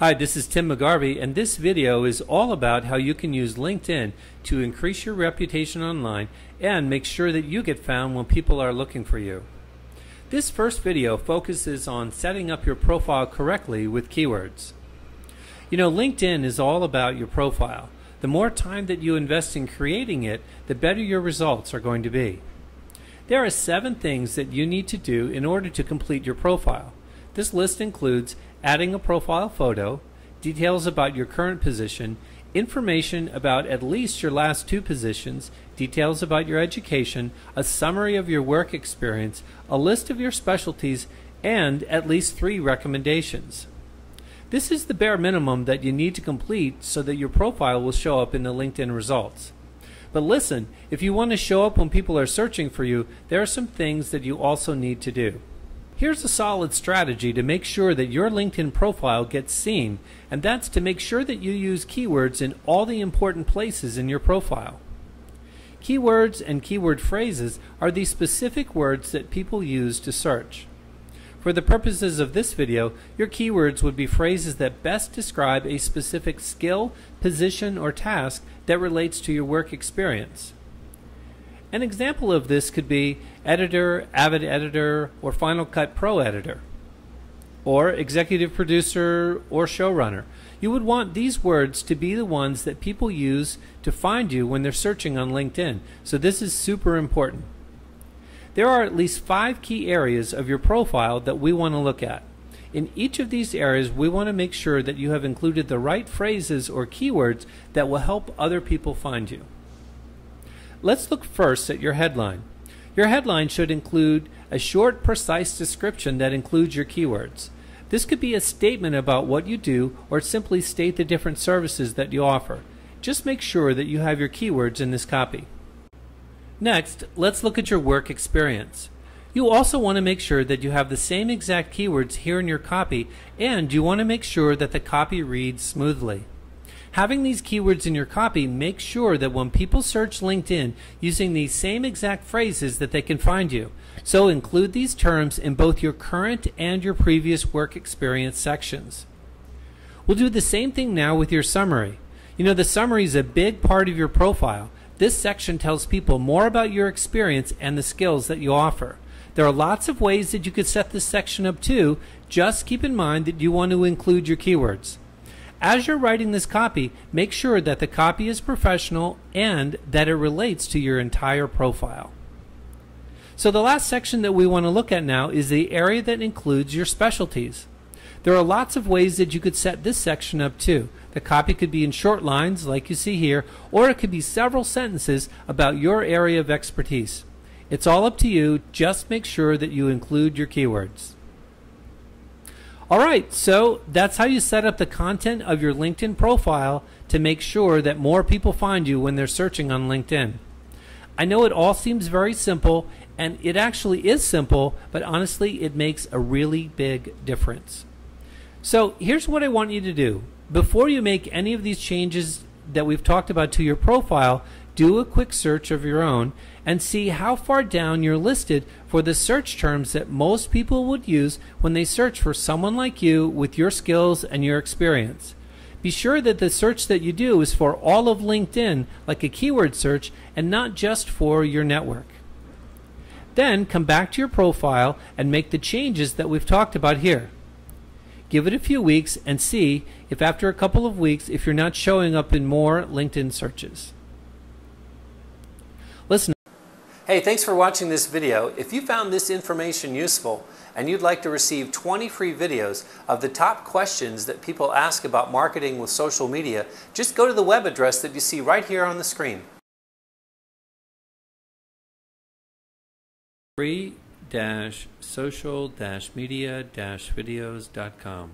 Hi, this is Tim McGarvey, and this video is all about how you can use LinkedIn to increase your reputation online and make sure that you get found when people are looking for you. This first video focuses on setting up your profile correctly with keywords. You know, LinkedIn is all about your profile. The more time that you invest in creating it, the better your results are going to be. There are 7 things that you need to do in order to complete your profile. This list includes adding a profile photo, details about your current position, information about at least your last 2 positions, details about your education, a summary of your work experience, a list of your specialties, and at least 3 recommendations. This is the bare minimum that you need to complete so that your profile will show up in the LinkedIn results. But listen, if you want to show up when people are searching for you, there are some things that you also need to do. Here's a solid strategy to make sure that your LinkedIn profile gets seen, and that's to make sure that you use keywords in all the important places in your profile. Keywords and keyword phrases are the specific words that people use to search. For the purposes of this video, your keywords would be phrases that best describe a specific skill, position, or task that relates to your work experience. An example of this could be editor, avid editor, or Final Cut Pro editor, or executive producer or showrunner. You would want these words to be the ones that people use to find you when they're searching on LinkedIn, so this is super important. There are at least 5 key areas of your profile that we want to look at. In each of these areas, we want to make sure that you have included the right phrases or keywords that will help other people find you. Let's look first at your headline. Your headline should include a short, precise description that includes your keywords. This could be a statement about what you do or simply state the different services that you offer. Just make sure that you have your keywords in this copy. Next, let's look at your work experience. You also want to make sure that you have the same exact keywords here in your copy, and you want to make sure that the copy reads smoothly. Having these keywords in your copy makes sure that when people search LinkedIn using these same exact phrases that they can find you. So include these terms in both your current and your previous work experience sections. We'll do the same thing now with your summary. You know, the summary is a big part of your profile. This section tells people more about your experience and the skills that you offer. There are lots of ways that you could set this section up too. Just keep in mind that you want to include your keywords. As you're writing this copy, make sure that the copy is professional and that it relates to your entire profile. So the last section that we want to look at now is the area that includes your specialties. There are lots of ways that you could set this section up too. The copy could be in short lines like you see here, or it could be several sentences about your area of expertise. It's all up to you. Just make sure that you include your keywords. Alright, so that's how you set up the content of your LinkedIn profile to make sure that more people find you when they're searching on LinkedIn. I know it all seems very simple, and it actually is simple, but honestly it makes a really big difference. So here's what I want you to do. Before you make any of these changes that we've talked about to your profile, do a quick search of your own and see how far down you're listed for the search terms that most people would use when they search for someone like you with your skills and your experience. Be sure that the search that you do is for all of LinkedIn, like a keyword search, and not just for your network. Then come back to your profile and make the changes that we've talked about here. Give it a few weeks and see if after a couple of weeks if you're not showing up in more LinkedIn searches. Listen. Hey, thanks for watching this video. If you found this information useful and you'd like to receive 20 free videos of the top questions that people ask about marketing with social media, just go to the web address that you see right here on the screen. free-social-media-videos.com